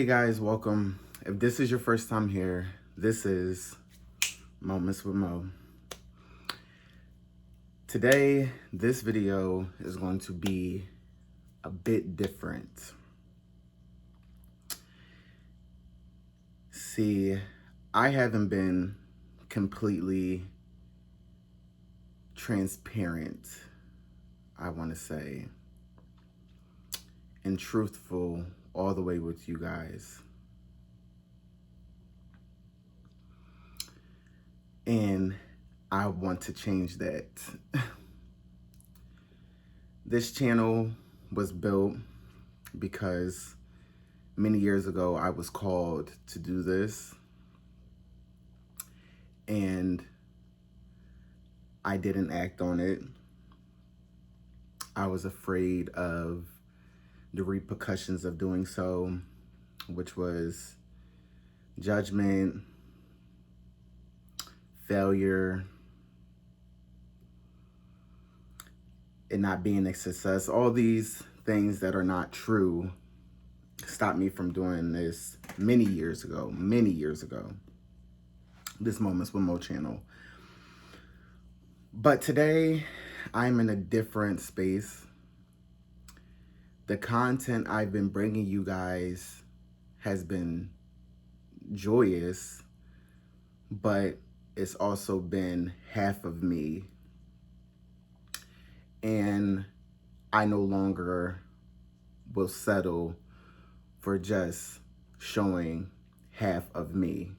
Hey guys, welcome. If this is your first time here, this is Moments with Mo. Today, this video is going to be a bit different. See, I haven't been completely transparent, I want to say, and truthful all the way with you guys. And I want to change that. This channel was built because many years ago I was called to do this, and I didn't act on it. I was afraid of the repercussions of doing so, which was judgment, failure, it not being a success. All these things that are not true stopped me from doing this many years ago. This Moments with Mo channel. But today, I'm in a different space. The content I've been bringing you guys has been joyous, but it's also been half of me. And I no longer will settle for just showing half of me.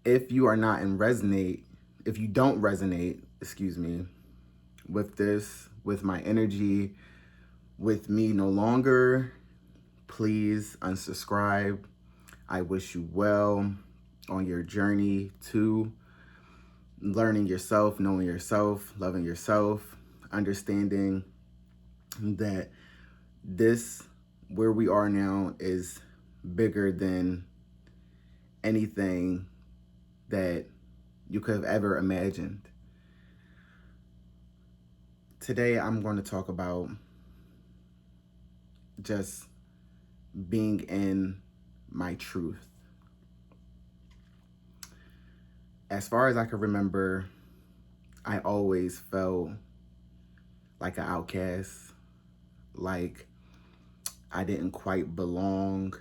If you don't resonate, with this, with my energy, with me no longer, please unsubscribe. I wish you well on your journey to learning yourself, knowing yourself, loving yourself, understanding that where we are now is bigger than anything that you could have ever imagined. Today, I'm going to talk about just being in my truth. As far as I can remember, I always felt like an outcast, like I didn't quite belong.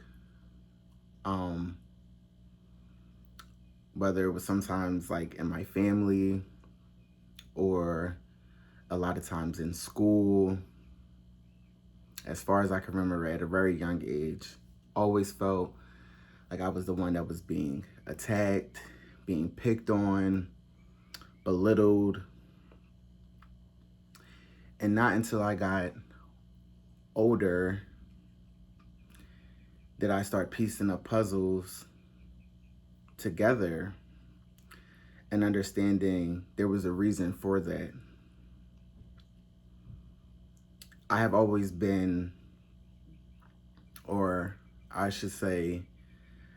Whether it was sometimes like in my family or a lot of times in school. As far as I can remember, at a very young age, always felt like I was the one that was being attacked, being picked on, belittled. And not until I got older did I start piecing up puzzles together and understanding there was a reason for that. I have always been, or I should say,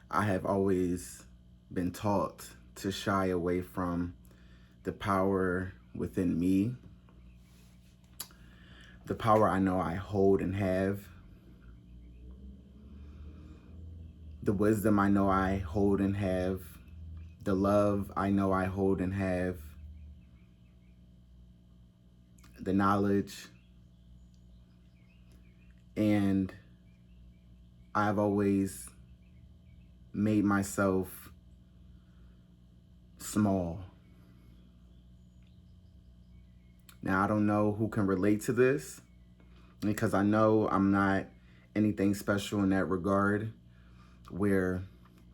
I have always been taught to shy away from the power within me, the power I know I hold and have, the wisdom I know I hold and have, the love I know I hold and have, the knowledge. And I've always made myself small. Now, I don't know who can relate to this, because I know I'm not anything special in that regard, where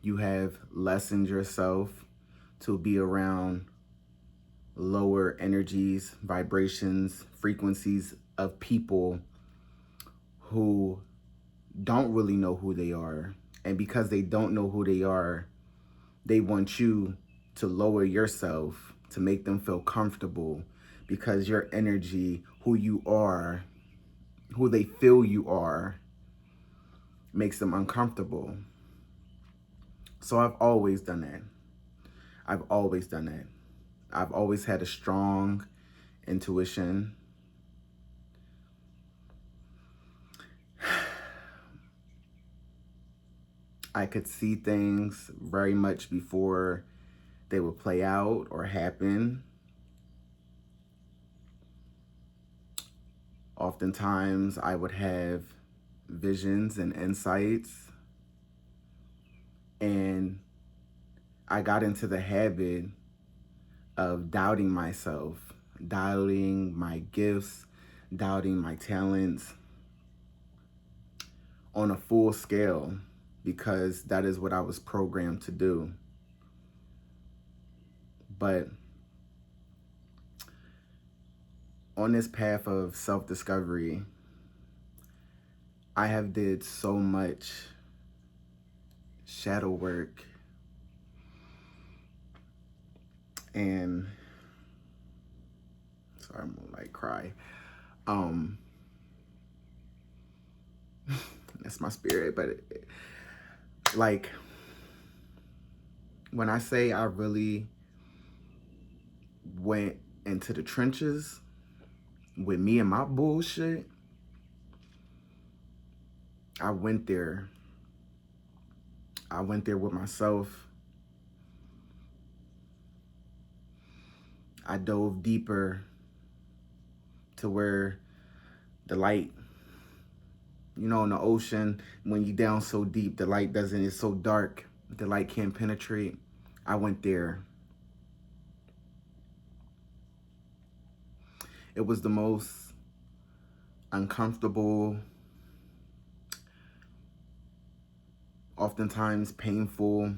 you have lessened yourself to be around lower energies, vibrations, frequencies of people who don't really know who they are. And because they don't know who they are, they want you to lower yourself to make them feel comfortable, because your energy, who you are, who they feel you are, makes them uncomfortable. So I've always done that. I've always had a strong intuition. I could see things very much before they would play out or happen. Oftentimes, I would have visions and insights, and I got into the habit of doubting myself, doubting my gifts, doubting my talents on a full scale, because that is what I was programmed to do. But on this path of self-discovery, I have did so much shadow work, and sorry, I'm gonna like cry. That's my spirit, but like when I say I really went into the trenches with me and my bullshit, I went there. I went there with myself. I dove deeper to where the light, you know, in the ocean, when you down so deep, the light doesn't, it's so dark, the light can't penetrate. I went there. It was the most uncomfortable, oftentimes painful,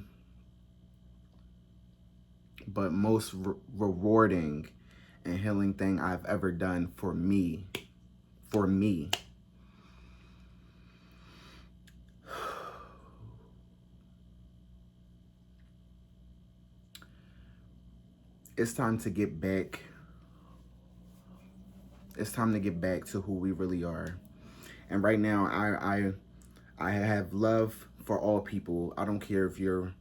but most rewarding and healing thing I've ever done for me. For me. It's time to get back. It's time to get back to who we really are. And right now, I have love for all people. I don't care if you're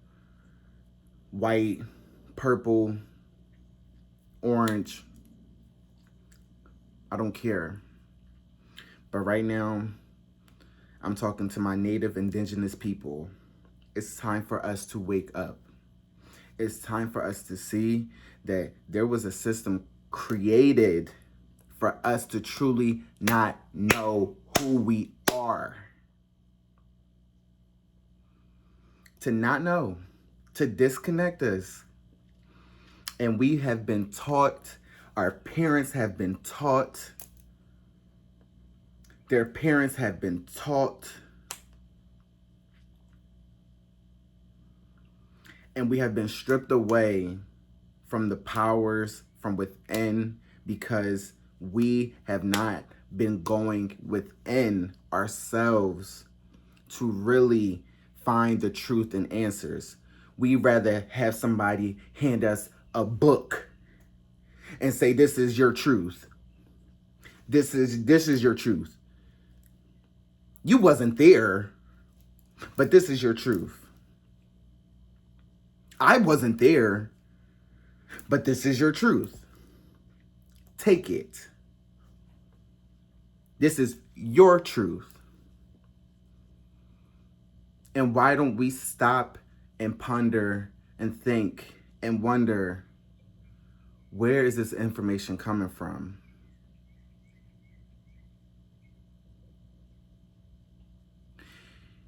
white, purple, orange. I don't care. But right now, I'm talking to my native indigenous people. It's time for us to wake up. It's time for us to see that there was a system created for us to truly not know who we are. To not know, to disconnect us. And we have been taught, our parents have been taught, their parents have been taught, and we have been stripped away from the powers from within because we have not been going within ourselves to really find the truth and answers. We rather have somebody hand us a book and say, this is your truth. This is your truth. You wasn't there, but this is your truth. I wasn't there, but this is your truth. Take it. This is your truth. And why don't we stop and ponder and think and wonder, where is this information coming from?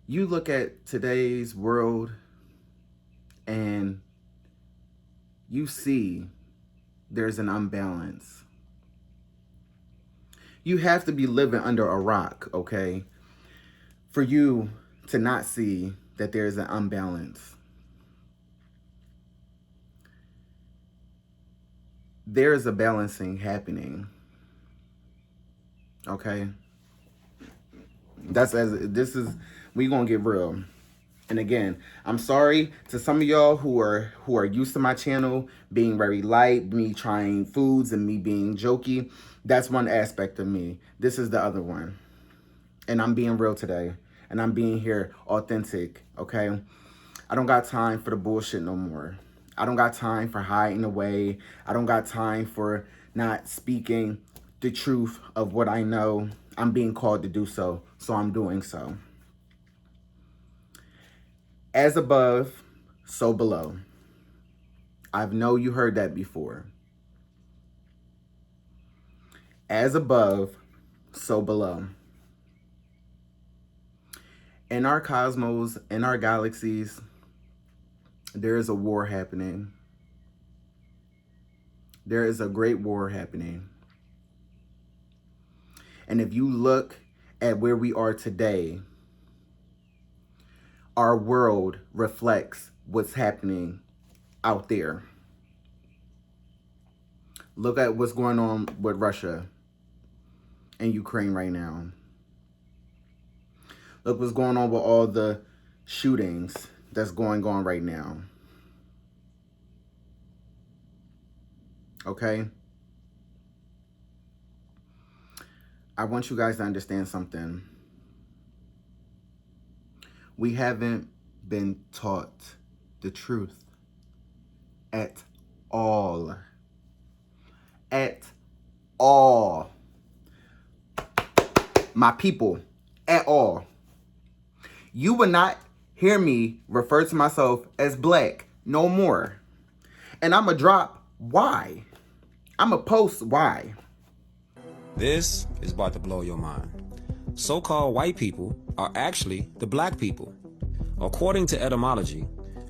You look at today's world and you see there's an imbalance. You have to be living under a rock, okay, for you to not see that there's an imbalance. There is a balancing happening, okay? We gonna get real. And again, I'm sorry to some of y'all who are used to my channel being very light, me trying foods and me being jokey. That's one aspect of me. This is the other one. And I'm being real today. And I'm being here authentic, okay? I don't got time for the bullshit no more. I don't got time for hiding away. I don't got time for not speaking the truth of what I know. I'm being called to do so, so I'm doing so. As above, so below. I know you heard that before. As above, so below. In our cosmos, in our galaxies, there is a war happening. There is a great war happening. And if you look at where we are today, our world reflects what's happening out there. Look at what's going on with Russia and Ukraine right now. Look what's going on with all the shootings that's going on right now. Okay? I want you guys to understand something. We haven't been taught the truth at all. At all. My people, at all. You will not hear me refer to myself as black no more. And I'm going to drop why. I'm going to post why. This is about to blow your mind. So-called white people are actually the black people. According to etymology,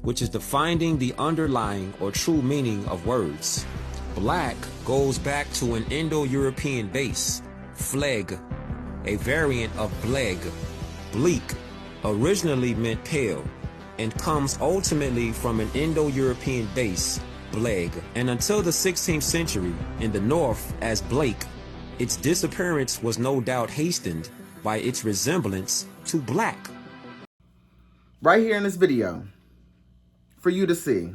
which is defining the underlying or true meaning of words, black goes back to an Indo-European base, fleg, a variant of bleg, bleak, originally meant pale, and comes ultimately from an Indo-European base, bleg, and until the 16th century in the north as Blake, its disappearance was no doubt hastened by its resemblance to black. Right here in this video, for you to see.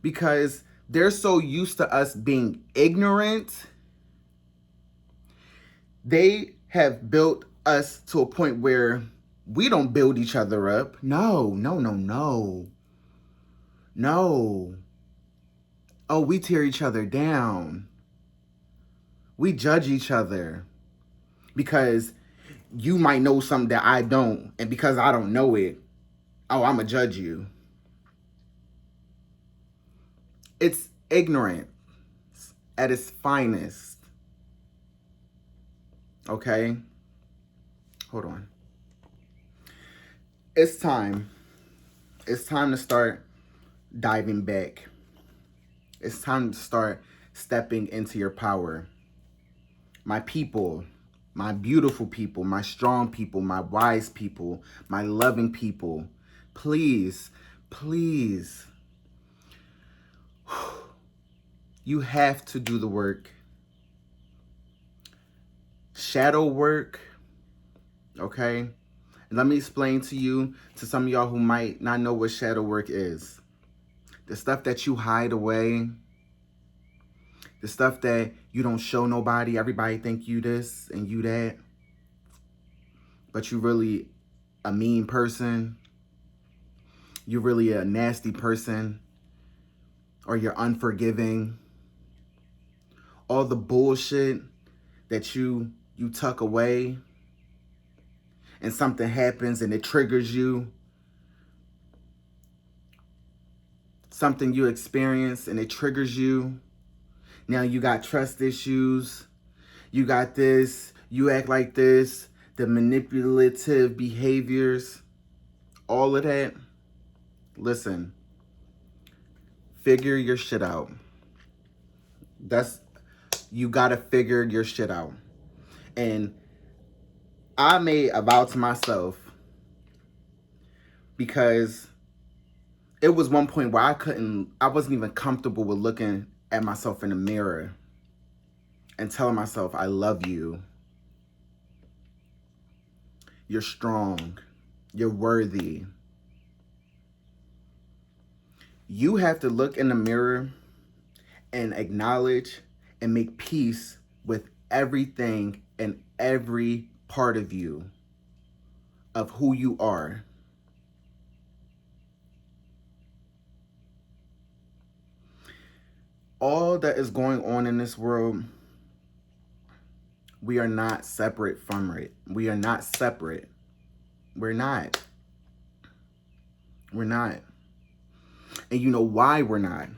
Because they're so used to us being ignorant, they have built us to a point where we don't build each other up. No. Oh, we tear each other down. We judge each other because you might know something that I don't. And because I don't know it, oh, I'm going to judge you. It's ignorance at its finest. Okay? Hold on. It's time. It's time to start diving back. It's time to start stepping into your power. My people, my beautiful people, my strong people, my wise people, my loving people, please, you have to do the work. Shadow work, okay? And let me explain to you, to some of y'all who might not know what shadow work is. The stuff that you hide away, the stuff that you don't show nobody. Everybody think you this and you that, but you really a mean person. You're really a nasty person, or you're unforgiving. All the bullshit that you tuck away, and something happens and it triggers you. Something you experience and it triggers you. Now you got trust issues. You got this. You act like this. The manipulative behaviors. All of that. Listen. Figure your shit out. You gotta figure your shit out. And I made a vow to myself, because it was one point where I wasn't even comfortable with looking at myself in the mirror and telling myself, I love you. You're strong. You're worthy. You have to look in the mirror and acknowledge and make peace with everything and every part of you, of who you are. All that is going on in this world, we are not separate from it. We are not separate. We're not. We're not. And you know why we're not?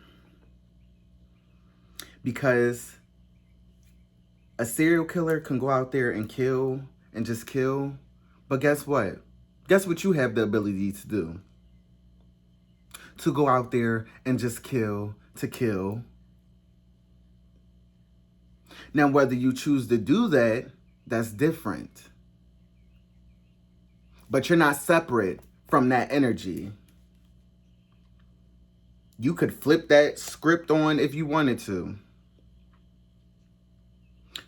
Because a serial killer can go out there and kill and just kill. But guess what? Guess what you have the ability to do? To go out there and just kill to kill. Now, whether you choose to do that, that's different. But you're not separate from that energy. You could flip that script on if you wanted to.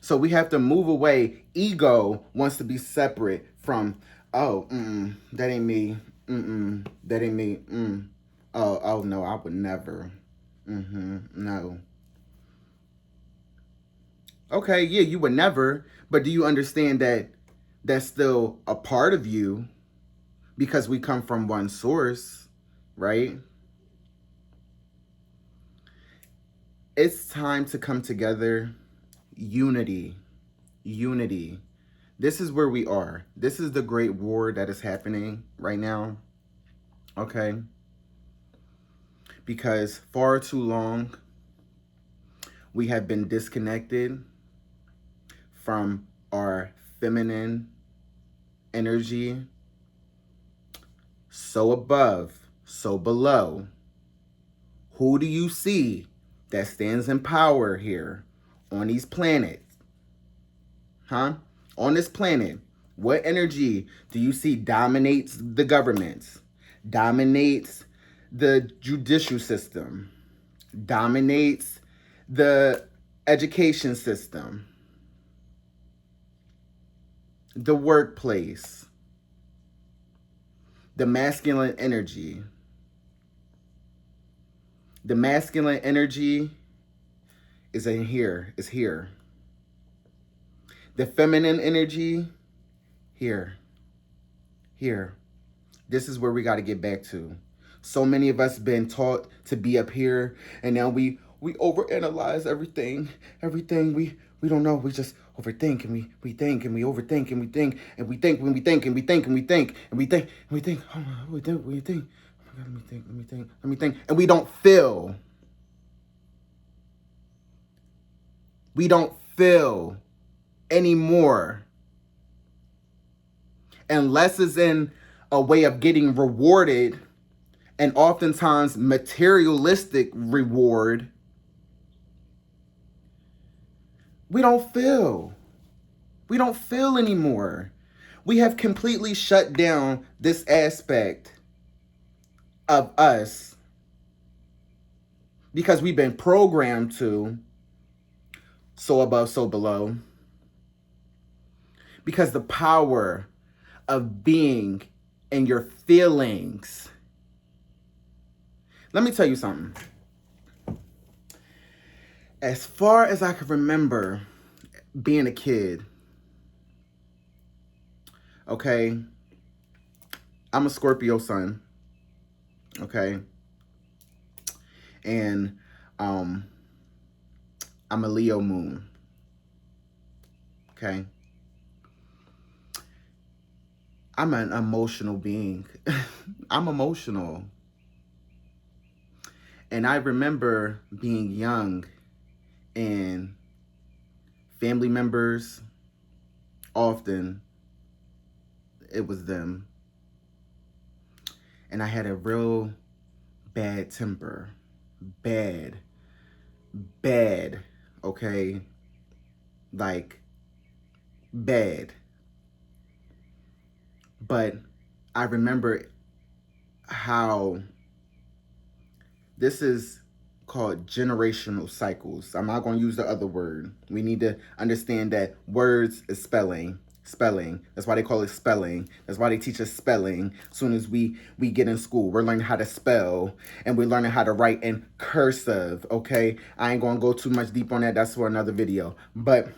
So we have to move away. Ego wants to be separate from, oh, that ain't me. That ain't me. Oh, no, I would never. No. Okay, yeah, you would never. But do you understand that that's still a part of you because we come from one source, right? It's time to come together. Unity. This is where we are. This is the great war that is happening right now. Okay? Because far too long, we have been disconnected from our feminine energy. So above, so below. Who do you see that stands in power here on these planets? On this planet, what energy do you see dominates the governments, dominates the judicial system, dominates the education system, the workplace, the masculine energy? The masculine energy is in here, is here. The feminine energy, here. This is where we got to get back to. So many of us been taught to be up here, and now we overanalyze everything. We don't know. We just overthink, and we think, and we overthink, and we think, and we think when we think, and we think, and we think, and we think, and we think. Oh my God, we think. Oh my God, let me think, and we don't feel. We don't feel anymore. Unless it's in a way of getting rewarded, and oftentimes materialistic reward, we don't feel. We don't feel anymore. We have completely shut down this aspect of us because we've been programmed to so above, so below. Because the power of being in your feelings. Let me tell you something. As far as I can remember being a kid, okay, I'm a Scorpio sun, okay, and I'm a Leo moon, okay. I'm an emotional being. I'm emotional. And I remember being young and family members, often it was them. And I had a real bad temper. Bad, okay? Like, bad. But I remember how this is called generational cycles. I'm not going to use the other word. We need to understand that words is spelling. That's why they call it spelling. That's why they teach us spelling. As soon as we get in school, we're learning how to spell, and we're learning how to write in cursive, okay? I ain't going to go too much deep on that. That's for another video. But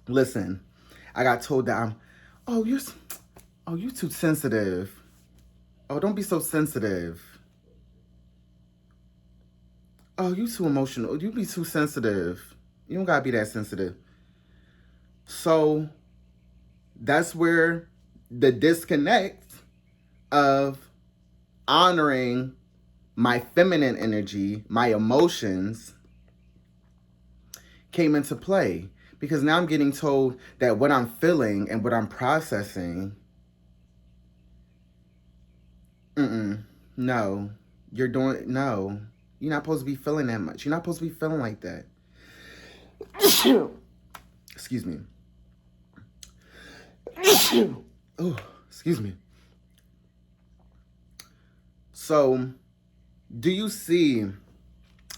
listen, I got told that you're too sensitive. Oh, don't be so sensitive. Oh, you too emotional. You be too sensitive. You don't gotta be that sensitive. So that's where the disconnect of honoring my feminine energy, my emotions, came into play. Because now I'm getting told that what I'm feeling and what I'm processing, no, no. You're not supposed to be feeling that much. You're not supposed to be feeling like that. Excuse me. Oh, excuse me. So, do you see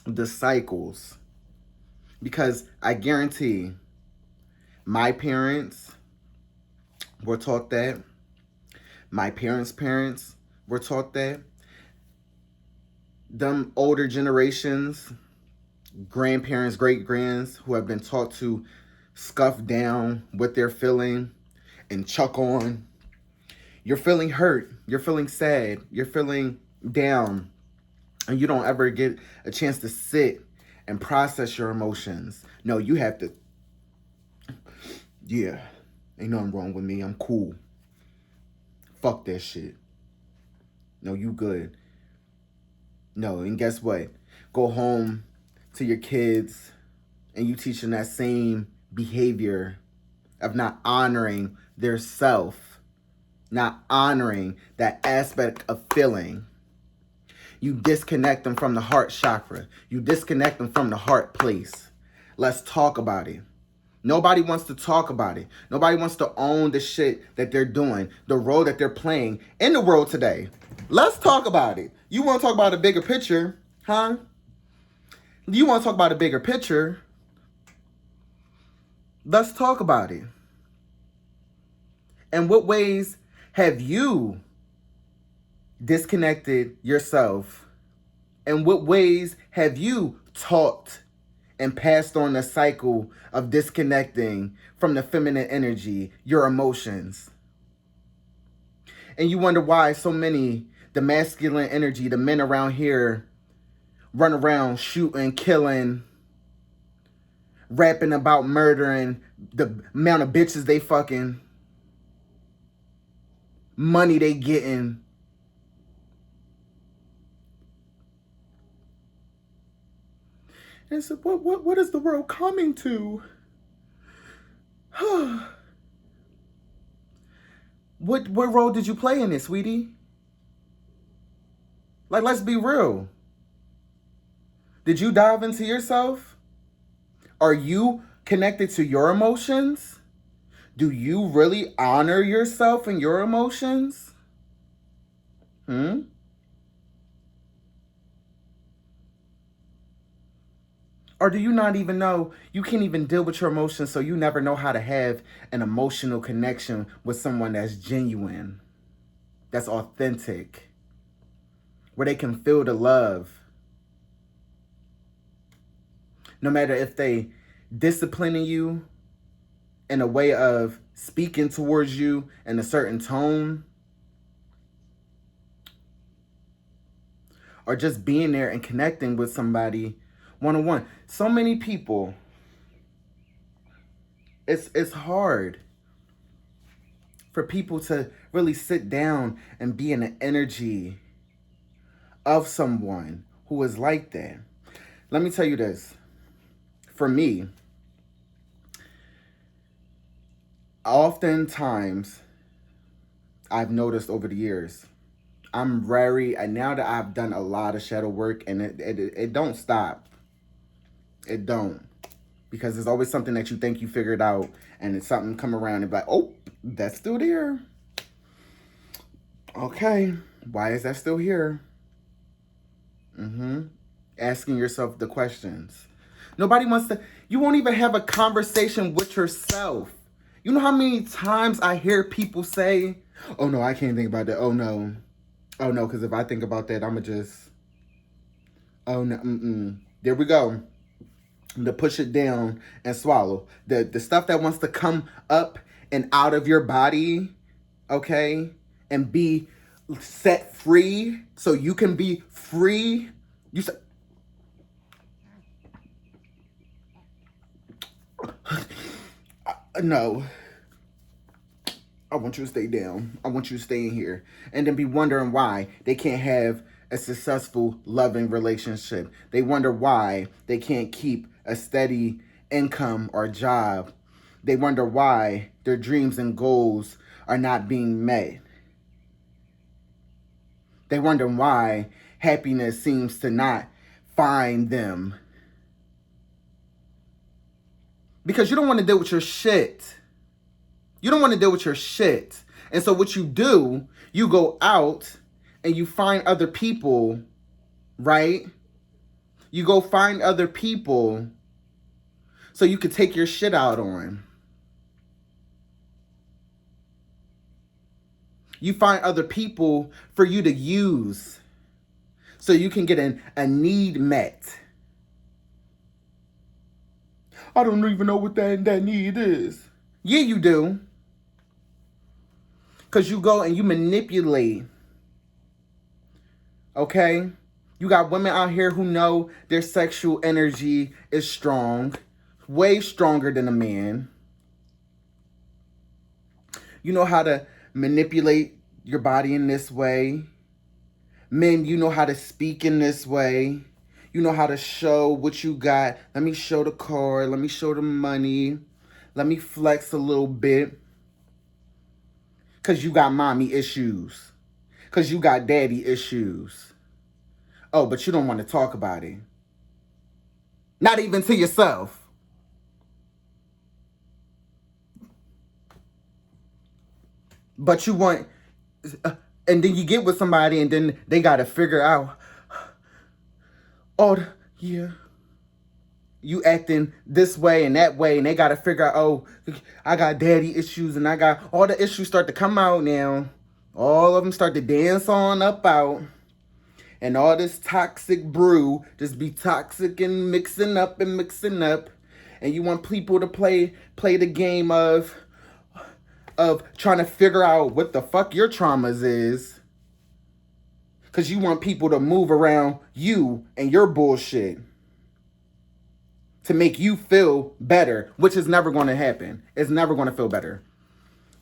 the cycles? Because I guarantee my parents were taught that. My parents' were taught that. Them older generations, grandparents, great-grands, who have been taught to scuff down what they're feeling and chuck on. You're feeling hurt. You're feeling sad. You're feeling down. And you don't ever get a chance to sit and process your emotions. No, you have to. Yeah, ain't nothing wrong with me. I'm cool. Fuck that shit. No, you good. No, and guess what? Go home to your kids and you teach them that same behavior of not honoring their self, not honoring that aspect of feeling. You disconnect them from the heart chakra. You disconnect them from the heart place. Let's talk about it. Nobody wants to talk about it. Nobody wants to own the shit that they're doing, the role that they're playing in the world today. Let's talk about it. You want to talk about a bigger picture, huh? You want to talk about a bigger picture? Let's talk about it. In what ways have you disconnected yourself? In what ways have you taught and passed on the cycle of disconnecting from the feminine energy, your emotions? And you wonder why so many, the masculine energy, the men around here, run around shooting, killing, rapping about murdering, the amount of bitches they fucking, money they getting. And so what is the world coming to? What role did you play in it, sweetie? Like, let's be real. Did you dive into yourself? Are you connected to your emotions? Do you really honor yourself and your emotions? Or do you not even know, you can't even deal with your emotions, so you never know how to have an emotional connection with someone that's genuine, that's authentic, where they can feel the love. No matter if they disciplining you in a way of speaking towards you in a certain tone, or just being there and connecting with somebody one-on-one. So many people, it's hard for people to really sit down and be in the energy of someone who is like that. Let me tell you this. For me, oftentimes, I've noticed over the years, I'm very, and now that I've done a lot of shadow work, and it don't stop. It don't. Because there's always something that you think you figured out, and it's something come around and be like, oh, that's still there. Okay, why is that still here? Asking yourself the questions. Nobody wants to, you won't even have a conversation with yourself. You know how many times I hear people say, oh no, I can't think about that. Oh no, because if I think about that, I'ma just, oh no, There we go. To push it down and swallow. The stuff that wants to come up and out of your body, okay, and be set free so you can be free. You say, no. I want you to stay down. I want you to stay in here. And then be wondering why they can't have a successful, loving relationship. They wonder why they can't keep a steady income or job. They wonder why their dreams and goals are not being met. They wonder why happiness seems to not find them. Because you don't want to deal with your shit. You don't want to deal with your shit. And so what you do, you go out and you find other people, right? You go find other people so you can take your shit out on. You find other people for you to use so you can get a need met. I don't even know what that need is. Yeah, you do. Because you go and you manipulate. Okay? You got women out here who know their sexual energy is strong. Way stronger than a man. You know how to manipulate your body in this way. Men, you know how to speak in this way. You know how to show what you got. Let me show the car. Let me show the money. Let me flex a little bit. Because you got mommy issues. Because you got daddy issues. Oh, but you don't want to talk about it. Not even to yourself. But you want... and then you get with somebody and then they got to figure out... oh, yeah. You acting this way and that way, and they got to figure out, oh, I got daddy issues, and I got all the issues start to come out now. All of them start to dance on up out. And all this toxic brew just be toxic and mixing up. And you want people to play the game of trying to figure out what the fuck your traumas is. Because you want people to move around you and your bullshit to make you feel better, which is never going to happen. It's never going to feel better.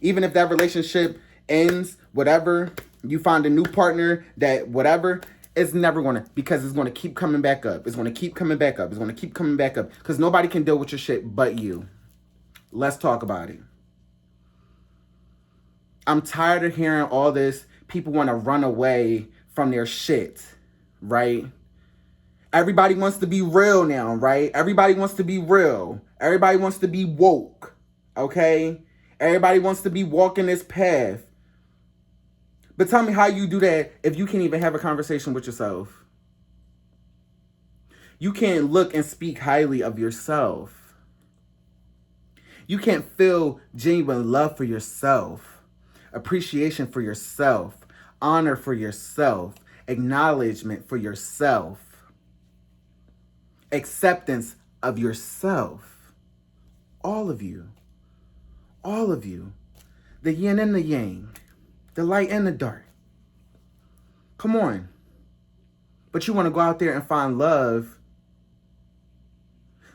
Even if that relationship ends, whatever, you find a new partner, that whatever, it's never going to, because it's going to keep coming back up. It's going to keep coming back up. It's going to keep coming back up. Because nobody can deal with your shit but you. Let's talk about it. I'm tired of hearing all this. People want to run away from their shit, right? Everybody wants to be real now, right? Everybody wants to be real. Everybody wants to be woke, okay? Everybody wants to be walking this path. But tell me how you do that if you can't even have a conversation with yourself. You can't look and speak highly of yourself. You can't feel genuine love for yourself, appreciation for yourself, honor for yourself, acknowledgement for yourself. Acceptance of yourself. All of you. All of you. The yin and the yang. The light and the dark. Come on. But you want to go out there and find love.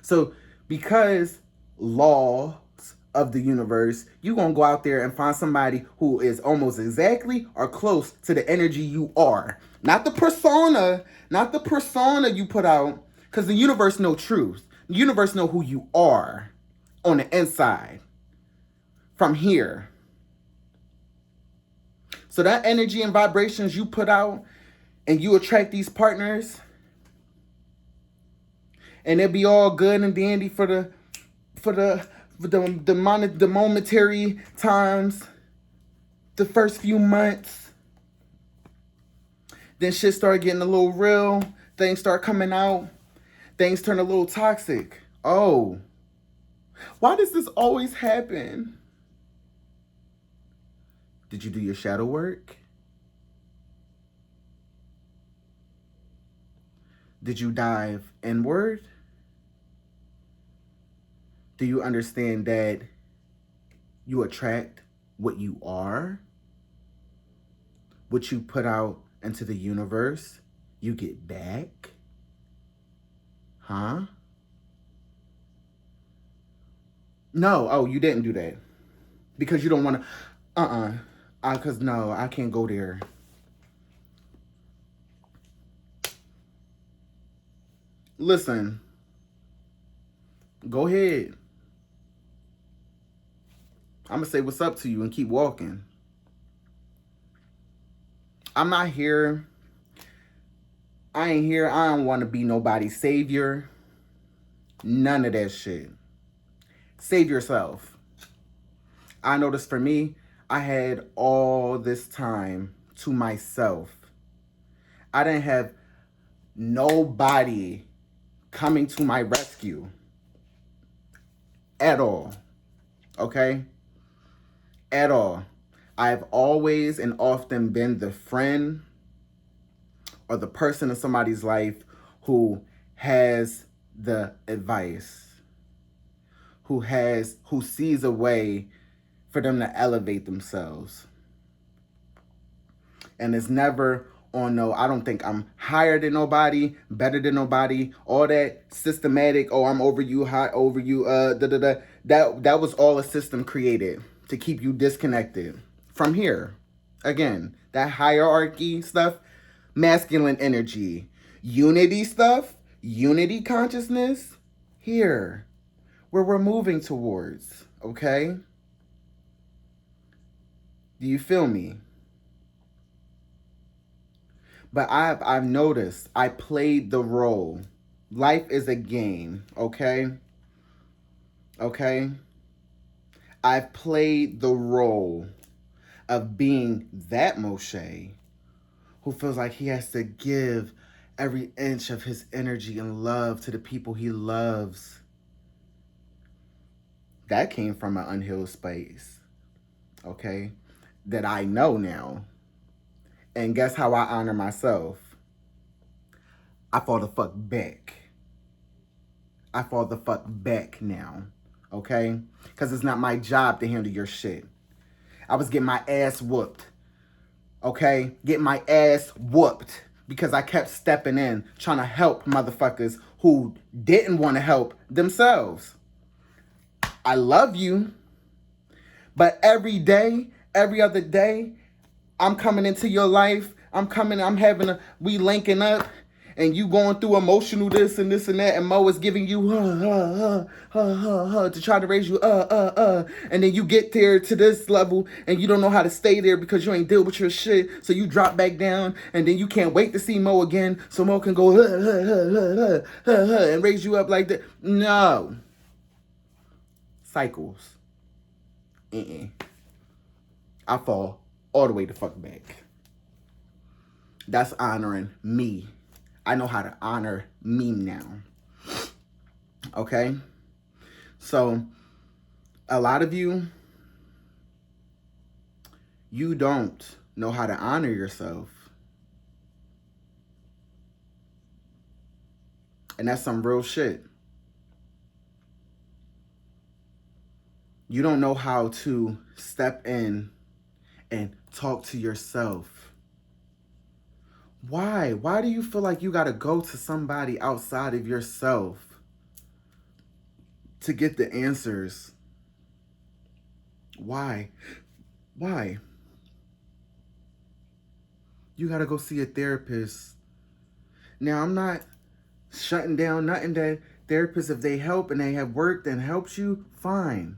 So because laws of the universe, you're going to go out there and find somebody who is almost exactly or close to the energy you are. Not the persona. Not the persona you put out. Because the universe knows truth. The universe knows who you are on the inside. From here. So that energy and vibrations you put out and you attract these partners. And it'll be all good and dandy for the momentary times. The first few months. Then shit start getting a little real. Things start coming out. Things turn a little toxic. Oh, why does this always happen? Did you do your shadow work? Did you dive inward? Do you understand that you attract what you are? What you put out into the universe, you get back? Huh? No. Oh, you didn't do that. Because you don't want to. Cause no, I can't go there. Listen, go ahead. I'm gonna say what's up to you and keep walking. I'm not here. I ain't here. I don't want to be nobody's savior. None of that shit. Save yourself. I noticed for me, I had all this time to myself. I didn't have nobody coming to my rescue at all. Okay? At all. I've always and often been the friend or the person in somebody's life who has the advice, who sees a way for them to elevate themselves. And it's never on no, I don't think I'm higher than nobody, better than nobody, all that systematic, oh, I'm over you, high over you, that was all a system created to keep you disconnected from here. Again, that hierarchy stuff, masculine energy, unity stuff, unity consciousness, here, where we're moving towards, okay? Do you feel me? But I've noticed I played the role. Life is a game, okay? Okay? I've played the role of being that Moshe who feels like he has to give every inch of his energy and love to the people he loves. That came from an unhealed space, okay? That I know now. And guess how I honor myself? I fall the fuck back. I fall the fuck back now, okay? Because it's not my job to handle your shit. I was getting my ass whooped, okay? Getting my ass whooped because I kept stepping in, trying to help motherfuckers who didn't want to help themselves. I love you, but every day, every other day, I'm coming into your life. We linking up, and you going through emotional this and that, and Mo is giving you to try to raise you and then you get there to this level, and you don't know how to stay there because you ain't deal with your shit, so you drop back down, and then you can't wait to see Mo again, so Mo can go and raise you up like that. No. Cycles. I fall all the way the fuck back. That's honoring me. I know how to honor me now. Okay? So, a lot of you don't know how to honor yourself. And that's some real shit. You don't know how to step in and talk to yourself. Why? Why do you feel like you gotta go to somebody outside of yourself to get the answers? Why? Why? You gotta go see a therapist. Now, I'm not shutting down nothing that therapists, if they help and they have worked and helped you, fine.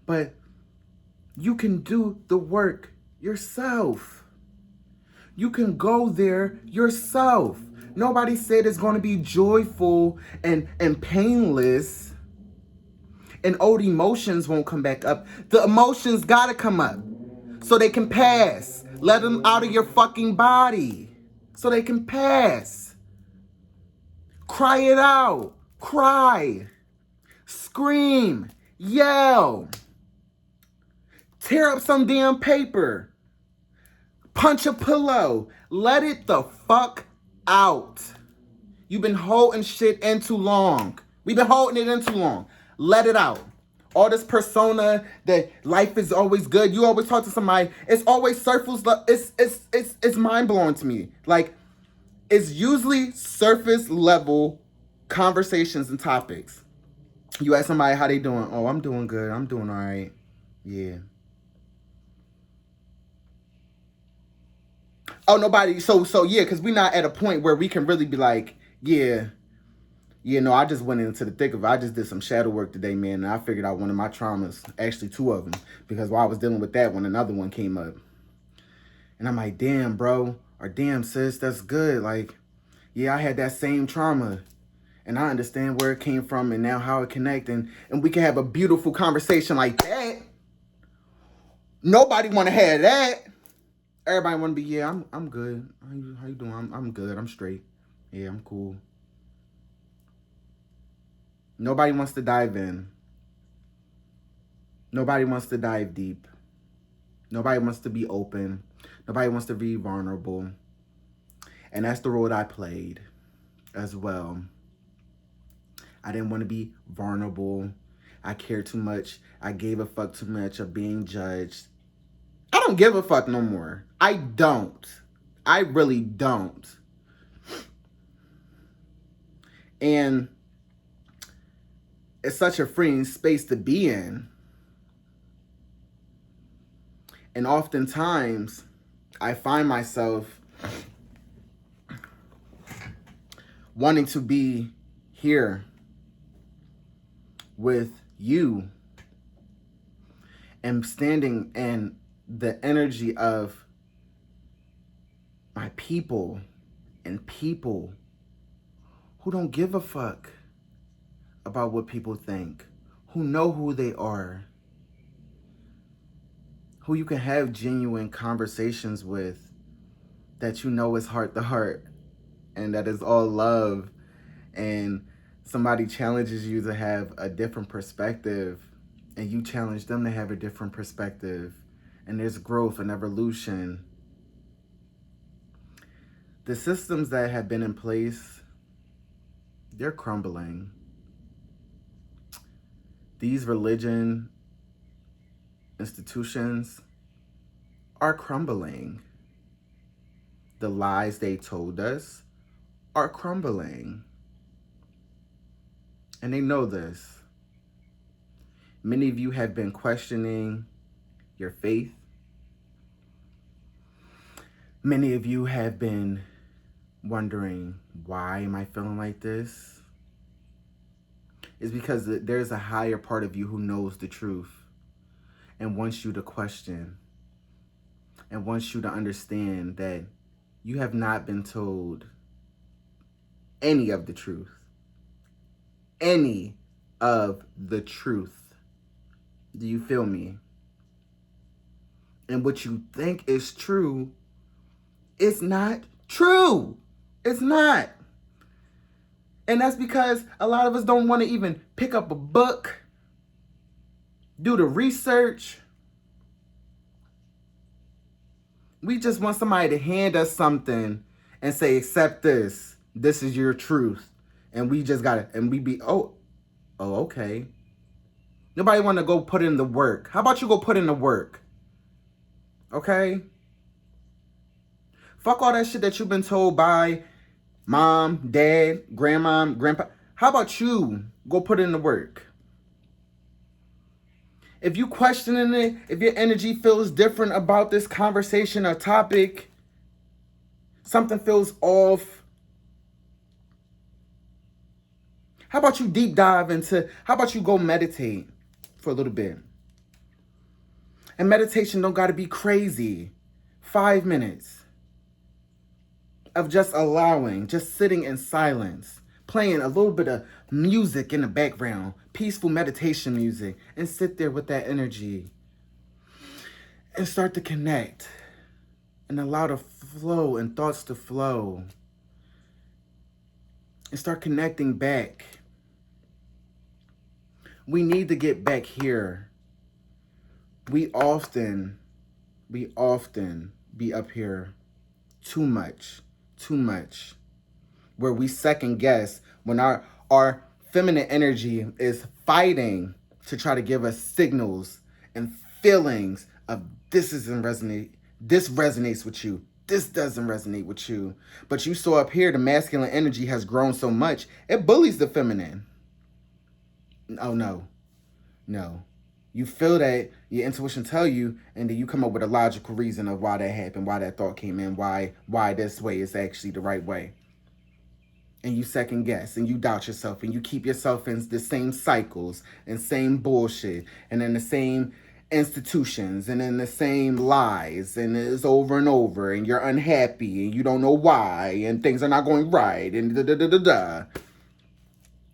But you can do the work yourself. You can go there yourself. Nobody said it's going to be joyful and painless and old emotions won't come back up. The emotions got to come up so they can pass. Let them out of your fucking body so they can pass. Cry it out. Cry. Scream. Yell. Tear up some damn paper. Punch a pillow. Let it the fuck out. You've been holding shit in too long. We've been holding it in too long. Let it out. All this persona that life is always good. You always talk to somebody. It's always surface. It's mind blowing to me. Like, it's usually surface level conversations and topics. You ask somebody how they doing. Oh, I'm doing good. I'm doing all right. Yeah. Oh, nobody. So yeah, because we're not at a point where we can really be like, yeah, no, I just went into the thick of it. I just did some shadow work today, man, and I figured out one of my traumas, actually two of them, because while I was dealing with that one, another one came up. And I'm like, damn, bro, or damn, sis, that's good. Like, yeah, I had that same trauma. And I understand where it came from and now how it connects. And we can have a beautiful conversation like that. Nobody want to have that. Everybody want to be, yeah, I'm good. How you doing? I'm good. I'm straight. Yeah, I'm cool. Nobody wants to dive in. Nobody wants to dive deep. Nobody wants to be open. Nobody wants to be vulnerable. And that's the role I played as well. I didn't want to be vulnerable. I cared too much. I gave a fuck too much of being judged. I don't give a fuck no more. I don't. I really don't. And it's such a freeing space to be in. And oftentimes, I find myself wanting to be here with you and standing in the energy of my people and people who don't give a fuck about what people think, who know who they are, who you can have genuine conversations with that you know is heart to heart and that is all love, and somebody challenges you to have a different perspective and you challenge them to have a different perspective, and there's growth and evolution. The systems that have been in place, they're crumbling. These religion institutions are crumbling. The lies they told us are crumbling. And they know this. Many of you have been questioning your faith. Many of you have been wondering, why am I feeling like this? It's because there's a higher part of you who knows the truth and wants you to question and wants you to understand that you have not been told any of the truth. Any of the truth. Do you feel me? And what you think is true, it's not true. It's not. And that's because a lot of us don't want to even pick up a book, do the research. We just want somebody to hand us something and say, accept this. This is your truth. And we just got it. And we be, oh, okay. Nobody want to go put in the work. How about you go put in the work? Okay? Fuck all that shit that you've been told by mom, dad, grandma, grandpa. How about you go put in the work? If you questioning it, if your energy feels different about this conversation or topic, something feels off, how about you deep dive into, how about you go meditate for a little bit? And meditation don't gotta be crazy. 5 minutes of just allowing, just sitting in silence, playing a little bit of music in the background, peaceful meditation music, and sit there with that energy and start to connect and allow the flow and thoughts to flow and start connecting back. We need to get back here. We often be up here too much, where we second guess when our feminine energy is fighting to try to give us signals and feelings of this resonates with you, this doesn't resonate with you. But you saw up here the masculine energy has grown so much, it bullies the feminine. Oh no, You feel that your intuition tell you, and then you come up with a logical reason of why that happened, why that thought came in, why this way is actually the right way. And you second guess and you doubt yourself and you keep yourself in the same cycles and same bullshit and in the same institutions and in the same lies, and it's over and over, and you're unhappy and you don't know why, and things are not going right, and da da da da da.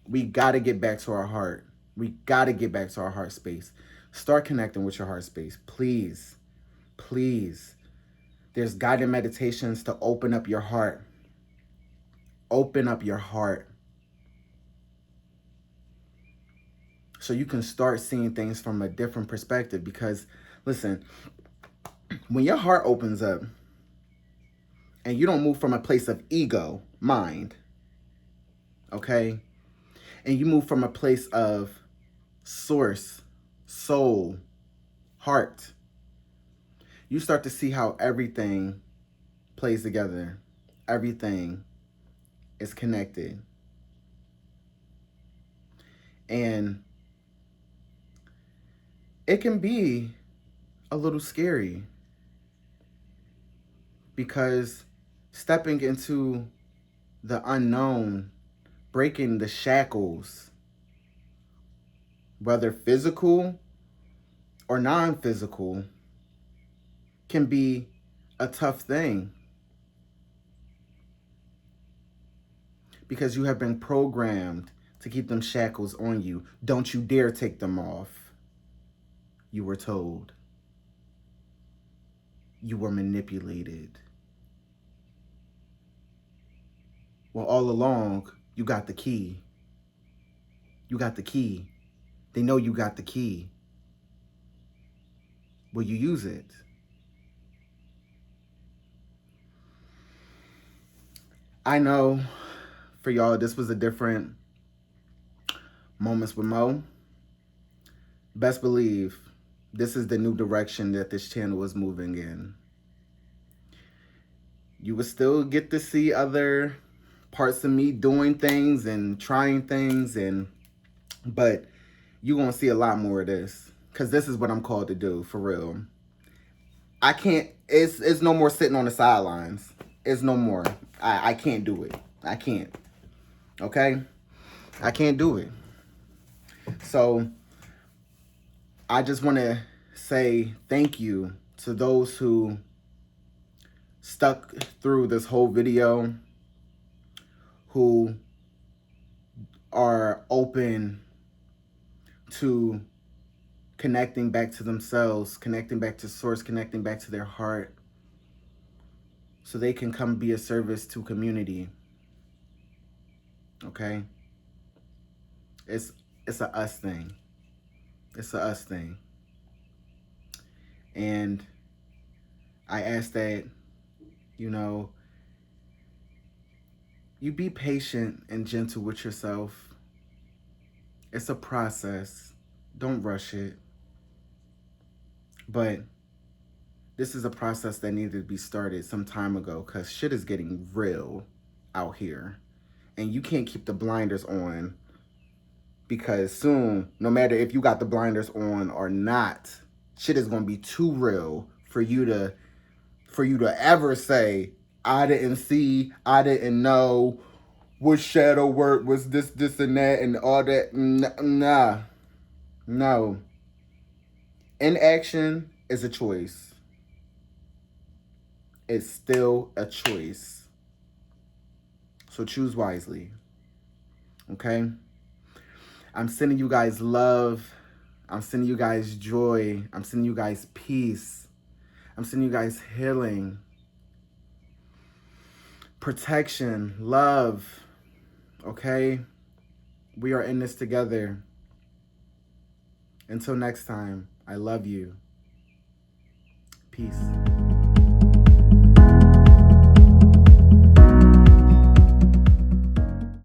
We got to get back to our heart. We got to get back to our heart space. Start connecting with your heart space. Please. Please. There's guided meditations to open up your heart. Open up your heart. So you can start seeing things from a different perspective. Because, listen, when your heart opens up and you don't move from a place of ego, mind, okay? And you move from a place of source, soul, heart, you start to see how everything plays together. Everything is connected. And it can be a little scary, because stepping into the unknown, breaking the shackles, whether physical or non-physical, can be a tough thing, because you have been programmed to keep them shackles on you. Don't you dare take them off. You were told. You were manipulated. Well, all along, you got the key. You got the key. They know you got the key. Will you use it? I know for y'all, this was a different Moments with Mo. Best believe this is the new direction that this channel is moving in. You will still get to see other parts of me doing things and trying things, but you're going to see a lot more of this, because this is what I'm called to do, for real. I can't, it's no more sitting on the sidelines. It's no more. I can't do it. I can't. Okay? I can't do it. So I just want to say thank you to those who stuck through this whole video, who are open to connecting back to themselves, connecting back to source, connecting back to their heart, so they can come be a service to community. Okay? It's a us thing. It's a us thing. And I ask that, you be patient and gentle with yourself. It's a process. Don't rush it. But this is a process that needed to be started some time ago, because shit is getting real out here. And you can't keep the blinders on, because soon, no matter if you got the blinders on or not, shit is going to be too real for you to ever say, I didn't see, I didn't know, what shadow work was this and that and all that. Nah. No. Inaction is a choice. It's still a choice. So choose wisely. Okay? I'm sending you guys love. I'm sending you guys joy. I'm sending you guys peace. I'm sending you guys healing, protection, love. Okay? We are in this together. Until next time, I love you. Peace.